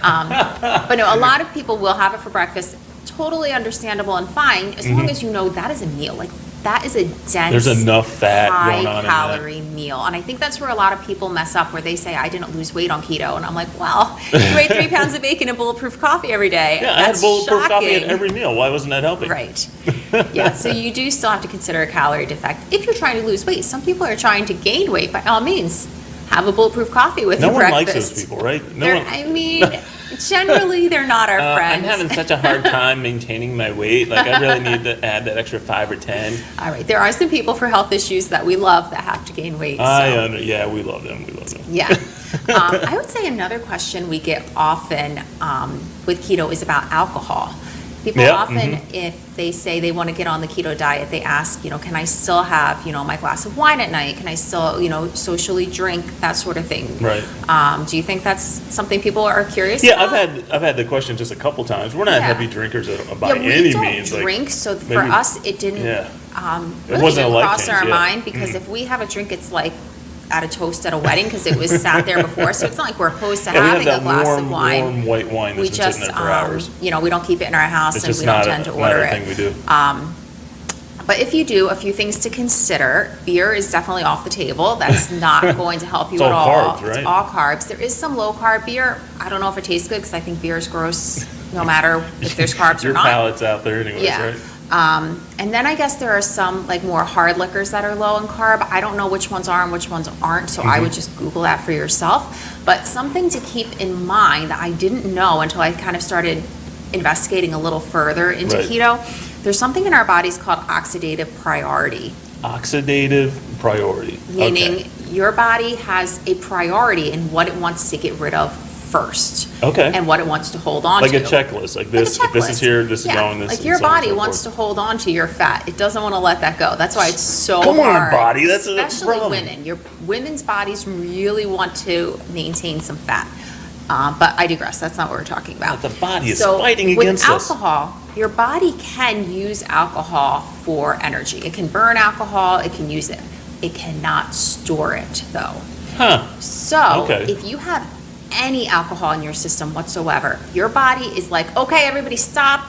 But no, a lot of people will have it for breakfast. Totally understandable and fine, as long as you know that is a meal. Like, that is a dense, There's enough fat going on in that. high-calorie meal. And I think that's where a lot of people mess up, where they say, I didn't lose weight on keto. And I'm like, well, you ate 3 pounds of bacon and bulletproof coffee every day. Yeah, I had That's bulletproof coffee at shocking. every meal. Why wasn't that helping? Right. Yeah, so you do still have to consider a calorie defect if you're trying to lose weight. Some people are trying to gain weight. By all means, have a bulletproof coffee with No your one breakfast. likes those people, right? No They're- one. I mean, generally, they're not our friends. I'm having such a hard time maintaining my weight. Like, I really need to add that extra 5 or 10. All right, there are some people for health issues that we love that have to gain weight. Yeah, we love them. We love them. Yeah. I would say another question we get often with keto is about alcohol. People Yeah, often, if they say they want to get on the keto diet, they ask, can I still have, my glass of wine at night? Can I still, socially drink, that sort of thing? Right. Do you think that's something people are curious Yeah, about? I've had the question just a couple times. We're not Yeah. heavy drinkers by Yeah, we any don't means. drink, Like, so for maybe- us, it didn't Yeah. really wasn't a didn't life cross change, our yeah. mind, because if we have a drink, it's like at a toast at a wedding, because it was sat there before, so it's not like we're opposed to Yeah, we have having a that glass warm, of wine. warm white wine We that's been just, sitting there for hours. we don't keep it in our house, It's and just we don't not tend to not order a it. thing we do. But if you do, a few things to consider. Beer is definitely off the table. That's not going to help you It's at all all. carbs, right? It's all carbs. There is some low carb beer. I don't know if it tastes good, because I think beer is gross, no matter if there's carbs or Your not. palate's out there anyways, Yeah. right? And then I guess there are some like more hard liquors that are low in carb. I don't know which ones are and which ones aren't, so I would just Google that for yourself. But something to keep in mind that I didn't know until I kind of started investigating a little further into Right. keto. There's something in our bodies called oxidative priority, Oxidative priority. meaning Okay. your body has a priority in what it wants to get rid of first. Okay. And what it wants to hold on Like to. a checklist. Like Like this, a if this is checklist. here, this Yeah, is going, this like is your so on and body so wants to forth. hold on to your fat. It doesn't want to let that go. That's why it's so Come on, hard. body, that's a especially problem. women. Women's bodies really want to maintain some fat. But I digress. That's not what we're talking about. But the body is So fighting against with us. alcohol, your body can use alcohol for energy. It can burn alcohol. It can use it. It cannot store it, though. Huh. So, Okay. if you have any alcohol in your system whatsoever, your body is like, okay, everybody stop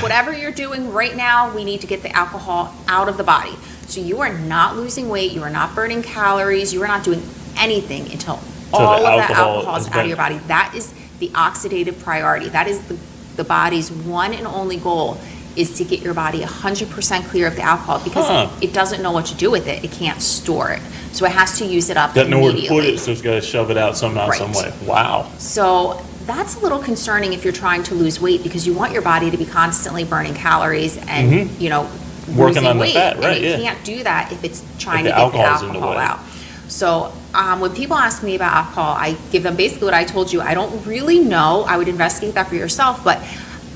whatever you're doing right now. We need to get the alcohol out of the body. So you are not losing weight, you are not burning calories, you are not doing anything until all of that alcohol is out of your body. That is the oxidative priority. That is the body's one and only goal, is to get your body 100% clear of the alcohol because it doesn't know what to do with it. It can't store it. So it has to use it up Doesn't know where to immediately. put it, so it's got to shove it out somehow, Right. some way. Wow. So that's a little concerning if you're trying to lose weight because you want your body to be constantly burning calories and, Working losing on the weight. fat, right, And it yeah. can't do that if it's trying If to the get the alcohol's in the alcohol way. out. So when people ask me about alcohol, I give them basically what I told you. I don't really know. I would investigate that for yourself, but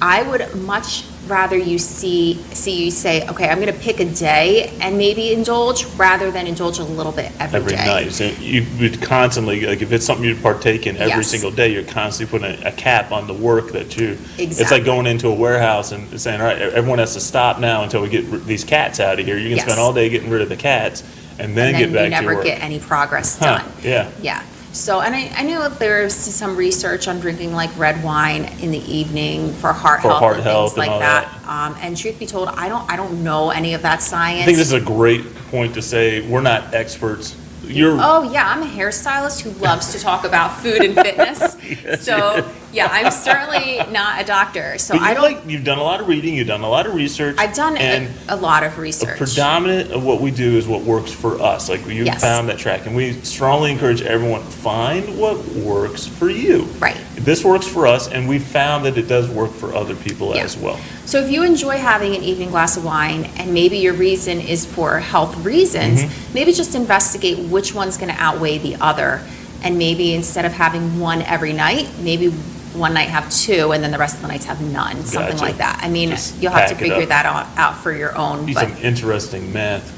I would much rather you see you say, okay, I'm going to pick a day and maybe indulge rather than indulge a little bit every day. Night. So you would constantly, like if it's something you partake in every Yes. single day, you're constantly putting a cap on the work that you, it's Exactly. like going into a warehouse and saying, all right, everyone has to stop now until we get these cats out of here. You can Yes. spend all day getting rid of the cats and then And get back you to your never work. get any progress Huh, done. yeah. Yeah. So, and I know there's some research on drinking like red wine in the evening for heart For health heart and health things and like all that. And truth be told, I don't know any of that science. I think this is a great point to say, we're not experts. You're, Oh yeah, I'm a hairstylist who loves to talk about food and fitness. Yes, So yeah, I'm certainly not a doctor. So but I don't. you've done a lot of reading, you've done a lot of research. I've done and a lot of a research. predominant of what we do is what works for us. Like you Yes. found that track, and we strongly encourage everyone find what works for you. Right. This works for us, and we found that it does work for other people Yeah. as well. So if you enjoy having an evening glass of wine and maybe your reason is for health reasons, maybe just investigate which one's going to outweigh the other. And maybe instead of having one every night, maybe one night have two and then the rest of the nights have none, something Gotcha. like that. I mean, Just you'll have to pack it figure up. that out for your own. Be But some interesting math.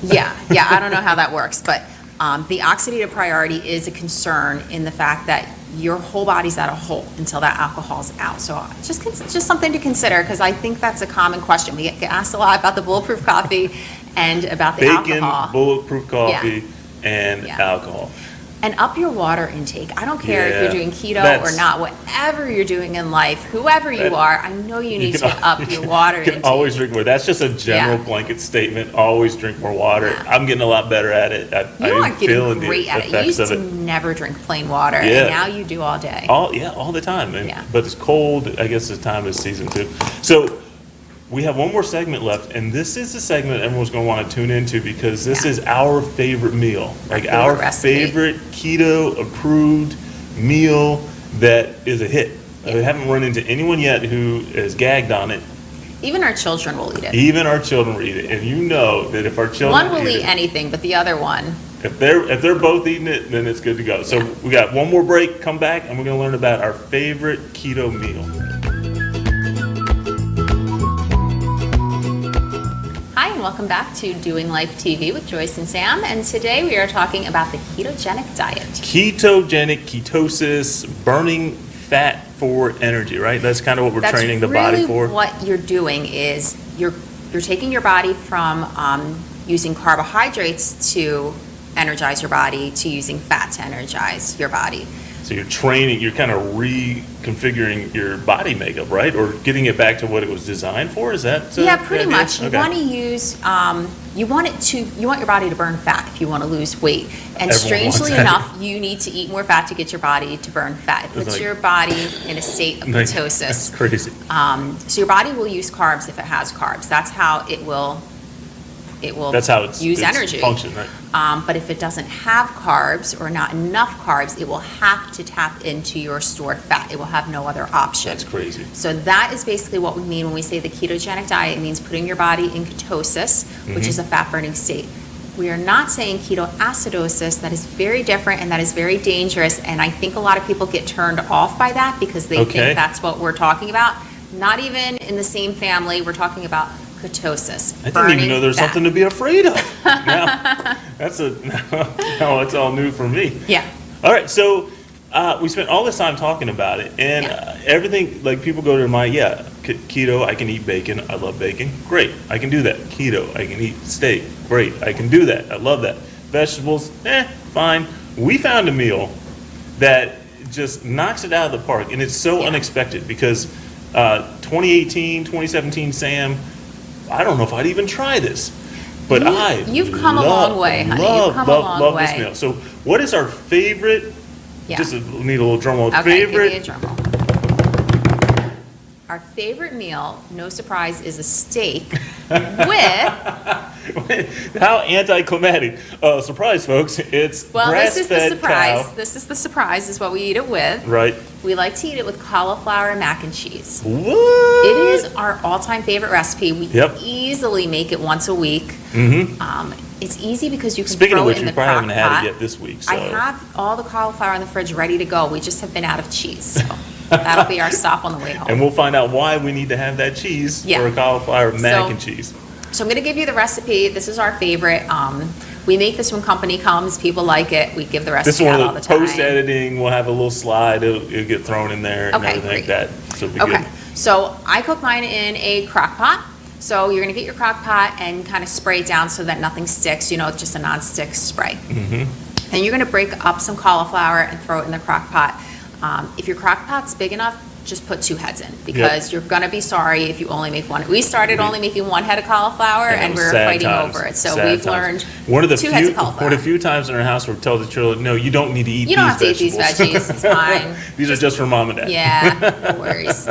yeah, I don't know how that works. But the oxidative priority is a concern in the fact that your whole body's at a halt until that alcohol's out. So just something to consider because I think that's a common question. We get asked a lot about the bulletproof coffee and about the Bacon, alcohol. bulletproof coffee, and Yeah. alcohol. And up your water intake. I don't care if Yeah, you're doing keto or that's- not, whatever you're doing in life, whoever you That- are, I know you need can to up your water You can intake. always drink more. That's just a general Yeah. blanket statement. Always drink more water. Yeah. I'm getting a lot better at it. You I'm are feeling getting the great at it. You effects used of to it. never drink plain water, Yeah. and now you do all day. All the time. Yeah. But it's cold. I guess it's time of season too. So we have one more segment left, and this is the segment everyone's going to want to tune into because this Yeah. is our favorite meal, like favorite our recipe. favorite keto approved meal that is a hit. I haven't run into anyone yet who has gagged on it. Even our children will eat it. Even our children will eat it, and you know that if our children One will eat eat it, anything, but the other one, if they're both eating it, then it's good to go. So Yeah. we got one more break. Come back, and we're going to learn about our favorite keto meal. Hi, and welcome back to Doing Life TV with Joyce and Sam. And today we are talking about the ketogenic diet. Ketogenic, ketosis, burning fat for energy, right? That's kind of what we're That's training the really body for. what you're doing is you're taking your body from using carbohydrates to energize your body to using fat to energize your body. So you're training, you're kind of reconfiguring your body makeup, right? Or getting it back to what it was designed for? Is that Yeah, the pretty idea? much. You Okay. want to use, you want your body to burn fat if you want to lose weight. And Everyone wants strangely that. enough, you need to eat more fat to get your body to burn fat. It puts like- your body in a state of Like, That's ketosis. crazy. So your body will use carbs if it has carbs. That's how it will That's how it's use energy. function, right? But if it doesn't have carbs or not enough carbs, it will have to tap into your stored fat. It will have no other option. That's crazy. So that is basically what we mean when we say the ketogenic diet. It means putting your body in ketosis, which is a fat-burning state. We are not saying ketoacidosis. That is very different and that is very dangerous. And I think a lot of people get turned off by that because they Okay. think that's what we're talking about. Not even in the same family. We're talking about ketosis. I didn't even know there was fat. something to be afraid of. Now, now it's all new for me. Yeah. All right, so we spent all this time talking about it, and Yeah. everything, like people go to their mind, keto, I can eat bacon, I love bacon, great, I can do that. Keto, I can eat steak, great, I can do that, I love that. Vegetables, fine. We found a meal that just knocks it out of the park, and it's so Yeah. unexpected because 2018, 2017, Sam, I don't know if I'd even try this. But You've come a long way, honey. You've come a long this way. meal. So, what is our favorite? Yeah. Just need a little drum roll. Okay, give me a Favorite drum roll. our favorite meal, no surprise, is a steak with, How anticlimactic. Surprise, folks. It's well, this is the grass-fed surprise. cow. This is the surprise, is what we eat it with. Right. We like to eat it with cauliflower mac and cheese. What? It is our all-time favorite recipe. We easily make it once a week. It's easy because you can Speaking throw of which, it in we the probably crock haven't had pot. it yet this week. So. I have all the cauliflower in the fridge ready to go. We just have been out of cheese. So that'll be our stop on the way home. And we'll find out why we need to have that cheese for a cauliflower mac and cheese. So I'm going to give you the recipe. This is our favorite. We make this when company comes. People like it. We give the This is recipe one out all of the the time. post-editing. We'll have a little slide. It'll get thrown in there and Okay, everything like great. that. So it'll be Okay, good. so I cook mine in a crock pot. So you're gonna get your crock pot and kind of spray it down so that nothing sticks, just a non-stick spray. Mm-hmm. And you're gonna break up some cauliflower and throw it in the crock pot. If your crock pot's big enough, just put 2 heads in, because you're gonna be sorry if you only make one. We started only making 1 head of cauliflower and we were fighting over it. So we've learned 2 heads of cauliflower. One of the few times in our house where we tell the children, no, you don't need to eat You these don't have to eat vegetables. these veggies, it's fine. These are just for mom and dad. Yeah, no worries.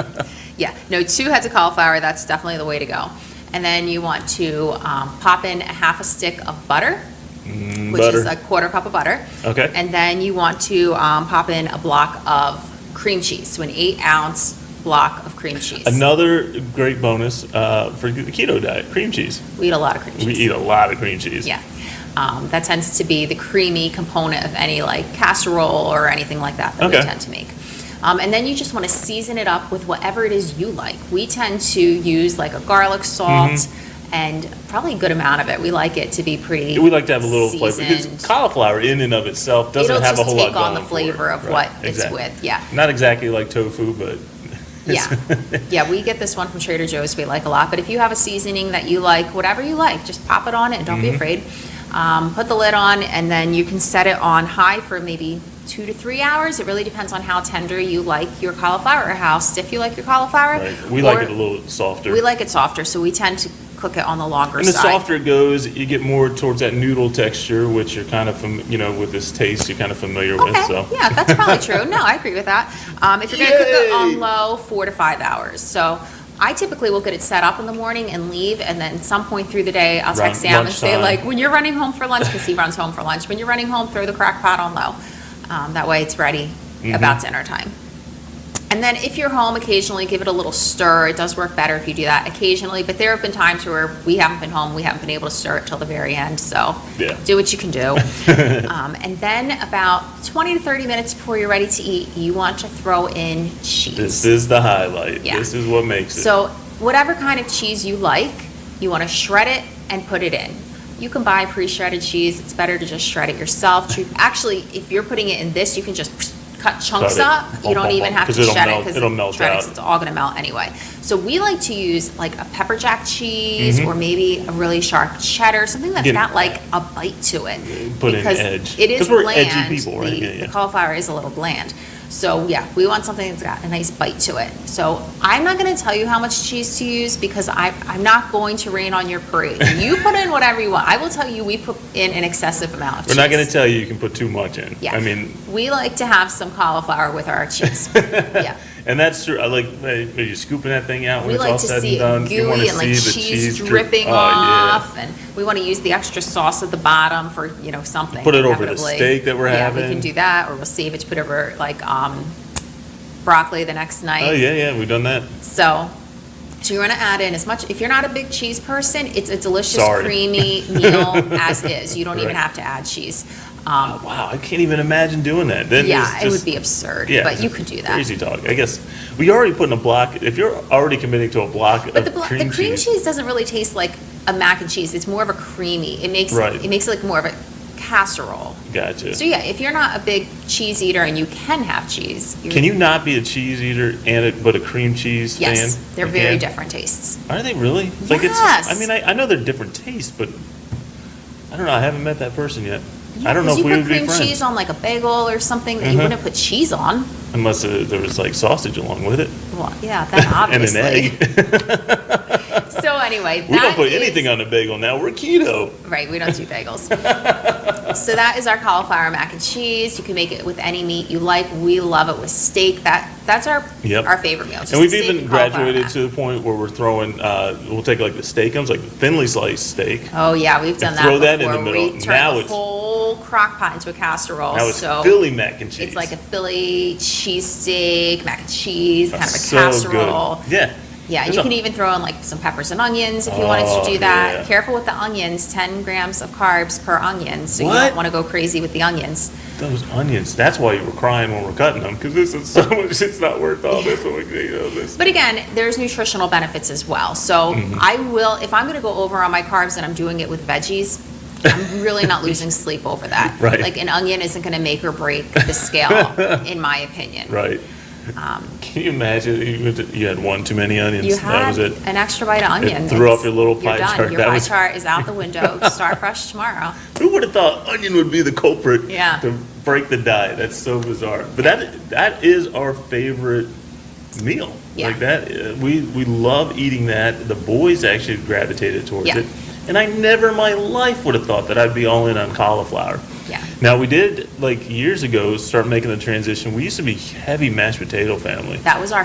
Yeah, no, 2 heads of cauliflower, that's definitely the way to go. And then you want to pop in a half a stick of butter, which butter. is a 1/4 cup of butter. Okay. And then you want to pop in a block of cream cheese, so an 8-ounce block of cream cheese. Another great bonus for the keto diet, cream cheese. We eat a lot of cream cheese. We eat a lot of cream cheese. Yeah. That tends to be the creamy component of any like casserole or anything like that we tend to make. And then you just want to season it up with whatever it is you like. We tend to use like a garlic salt and probably a good amount of it. We like it to be pretty We like to have a little flavor, because seasoned. cauliflower in and of itself doesn't It'll have a just whole lot take going on the flavor for it. of what Right, it's exactly. with. Yeah. Not exactly like tofu, but Yeah. Yeah, we get this one from Trader Joe's we like a lot. But if you have a seasoning that you like, whatever you like, just pop it on it and don't be afraid. Put the lid on, and then you can set it on high for maybe 2 to 3 hours. It really depends on how tender you like your cauliflower or how stiff you like your cauliflower. right. We like it a little softer. We like it softer, so we tend to cook it on the longer And the side. softer it goes, you get more towards that noodle texture, which you're kind of, with this taste, you're kind of familiar with. Okay, So. yeah, that's probably true. No, I agree with that. If you're gonna cook it on low, 4 to 5 hours. So I typically will get it set up in the morning and leave, and then some point through the day, I'll text Around Sam and say, lunchtime. like, when you're running home for lunch, because he runs home for lunch, when you're running home, throw the crock pot on low. That way it's ready about dinner time. And then if you're home, occasionally give it a little stir. It does work better if you do that occasionally, but there have been times where we haven't been home, we haven't been able to stir it till the very end, so do what you can do. And then about 20 to 30 minutes before you're ready to eat, you want to throw in cheese. This is the highlight. Yeah. This is what makes it. So whatever kind of cheese you like, you want to shred it and put it in. You can buy pre-shredded cheese. It's better to just shred it yourself. Actually, if you're putting it in this, you can just cut chunks Cut it. up. You don't even have to 'Cause it'll shred it melt- because it'll melt out. it's all going to melt anyway. So we like to use like a pepper jack cheese or maybe a really sharp cheddar, something that's Get- got like a bite to it. Put in because edge. it is 'Cause we're bland. edgy people, right? The cauliflower is a little bland. So yeah, we want something that's got a nice bite to it. So I'm not going to tell you how much cheese to use because I'm not going to rain on your parade. You put in whatever you want. I will tell you we put in an excessive amount of cheese. We're not going to tell you you can put too much in. Yeah. I mean, we like to have some cauliflower with our cheese. Yeah. and that's true. I like, are you scooping that thing out when We it's like all to said see and done? it You wanna gooey and like see the cheese drip- dripping Oh, off, yeah. and we want to use the extra sauce at the bottom for something. Put it over the inevitably. steak that we're Yeah, having. we can do that, or we'll save it to put over like broccoli the next night. Oh, yeah, we've done that. So you want to add in as much. If you're not a big cheese person, it's a delicious, Sorry. creamy meal as is. You don't even Right. have to add cheese. Wow, I can't even imagine doing that. Then Yeah, it's it would just- be absurd, yeah, but you could do that. Crazy talk. I guess we already put in a block. If you're already committing to a block But of the cream cream cheese doesn't really taste like a mac and cheese. It's more of a creamy. It makes Right. it like more of a casserole. Gotcha. So yeah, if you're not a big cheese eater and you can have cheese, Can you not be a cheese eater but a cream cheese fan? Yes, they're You very can? different tastes. Are they really? Yes. I mean, I know they're different tastes, but I don't know. I haven't met that person yet. Yeah, I don't know 'cause if we you would put be cream friends. cheese on like a bagel or something that you wouldn't put cheese on. Unless there was like sausage along with it. Well, yeah, then And obviously. an egg. So anyway, We don't that put is- anything on a bagel now. We're keto. Right, we don't do bagels. So that is our cauliflower mac and cheese. You can make it with any meat you like. We love it with steak. That's our favorite meal. Just And we've steak even and cauliflower graduated mac. to the point where we're throwing, we'll take like the steakums, like the thinly sliced steak. Oh yeah, we've done And that throw before. that in the middle. We turn Now the it's- whole crock pot into a casserole. Now it's so Philly mac and cheese. it's like a Philly cheesesteak, mac and cheese, kind of a So casserole. good. Yeah. Yeah, and There's you a- can even throw in like some peppers and onions if you wanted to Oh, do that. yeah. Careful with the onions, 10 grams of carbs per onion, so you What? don't want to go crazy with the onions. Those onions. That's why you were crying when we're cutting them, because this is so much. It's not worth all this when we eat all this. But again, there's nutritional benefits as well. So Mm-hmm. I will, if I'm going to go over on my carbs and I'm doing it with veggies, I'm really not losing sleep over that. Right. Like an onion isn't going to make or break the scale, in my opinion. Right. Can you imagine you had one too many onions? You That was had it. an extra bite of onion. It threw off your little You're pie done. chart. Your That pie was- chart is out the window. Start fresh tomorrow. Who would have thought onion would be the culprit Yeah. to break the diet? That's so bizarre. But that is our favorite meal. Yeah. Like that, we love eating that. The boys actually gravitated towards Yeah. it. And I never in my life would have thought that I'd be all in on cauliflower. Yeah. Now, we did, like years ago, start making the transition. We used to be heavy mashed potato family. That was our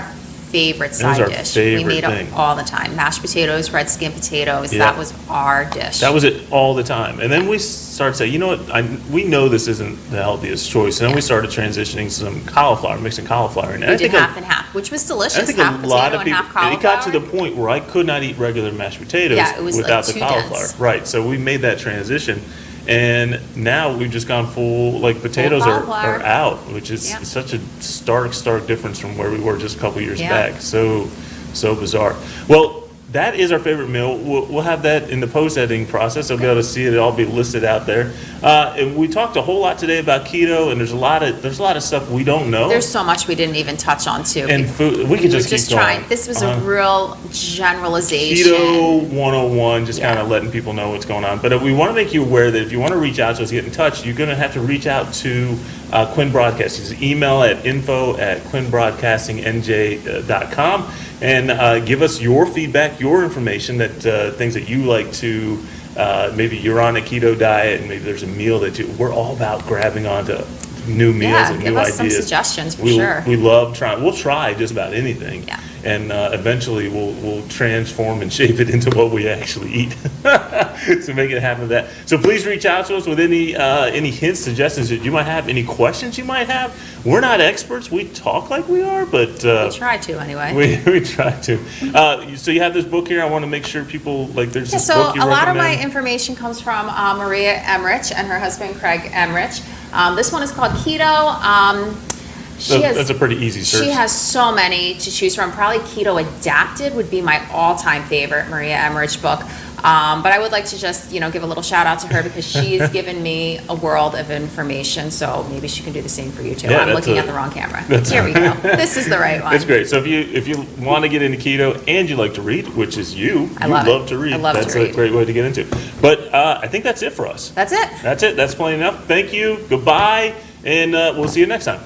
favorite was side our dish. We favorite made thing. it all the time. Mashed potatoes, red skin potatoes. Yeah. That was our dish. That was it all the time. And then we started saying, you know what, we know this isn't the healthiest choice. And then we started transitioning some cauliflower, mixing cauliflower in. And we I did think half and half, which was I delicious. think Half a potato lot of and people, half cauliflower. it got to the point where I could not eat regular mashed potatoes Yeah, it was, like, without the too cauliflower. dense. Right, so we made that transition. And now we've just gone full, like potatoes are cauliflower. out, which is Yeah. such a stark difference from where we were just a couple years Yeah. back. So bizarre. Well, that is our favorite meal. We'll have that in the post-editing process. I'll be able to see it. It'll all be listed out there. And we talked a whole lot today about keto, and there's a lot of stuff we don't know. There's so much we didn't even touch on too. And food, we We could were just keep going. trying. This was a real generalization. Keto 101, just Yeah. kind of letting people know what's going on. But we want to make you aware that if you want to reach out to us, get in touch, you're going to have to reach out to Quinn Broadcasting. Just email at info@quinnbroadcastingnj.com and give us your feedback, your information, that things that you like to, maybe you're on a keto diet and maybe there's a meal that we're all about grabbing onto new meals Yeah, and give new us some ideas. suggestions for we, sure. We love trying. We'll try just about anything. Yeah. And eventually we'll transform and shape it into what we actually eat. So make it happen that. So please reach out to us with any hints, suggestions that you might have, any questions you might have. We're not experts. We talk like we are, but We try to anyway. we try to. So you have this book here. I want to make sure people, like, there's Yeah, this so book you a lot of my recommend. information comes from Maria Emmerich and her husband Craig Emmerich. This one is called Keto. That's a pretty easy search. She has so many to choose from. Probably Keto Adapted would be my all-time favorite Maria Emmerich book. But I would like to just, give a little shout out to her because she's given me a world of information. So maybe she can do the same for you too. Yeah, I'm that's looking a- at the wrong camera. that's- Here we go. This is the right one. That's great. So if you want to get into keto and you like to read, which is you love love it. to read. I love to That's read. a great way to get into. But I think that's it for us. That's it. That's it. That's plenty enough. Thank you. Goodbye. And we'll see you next time.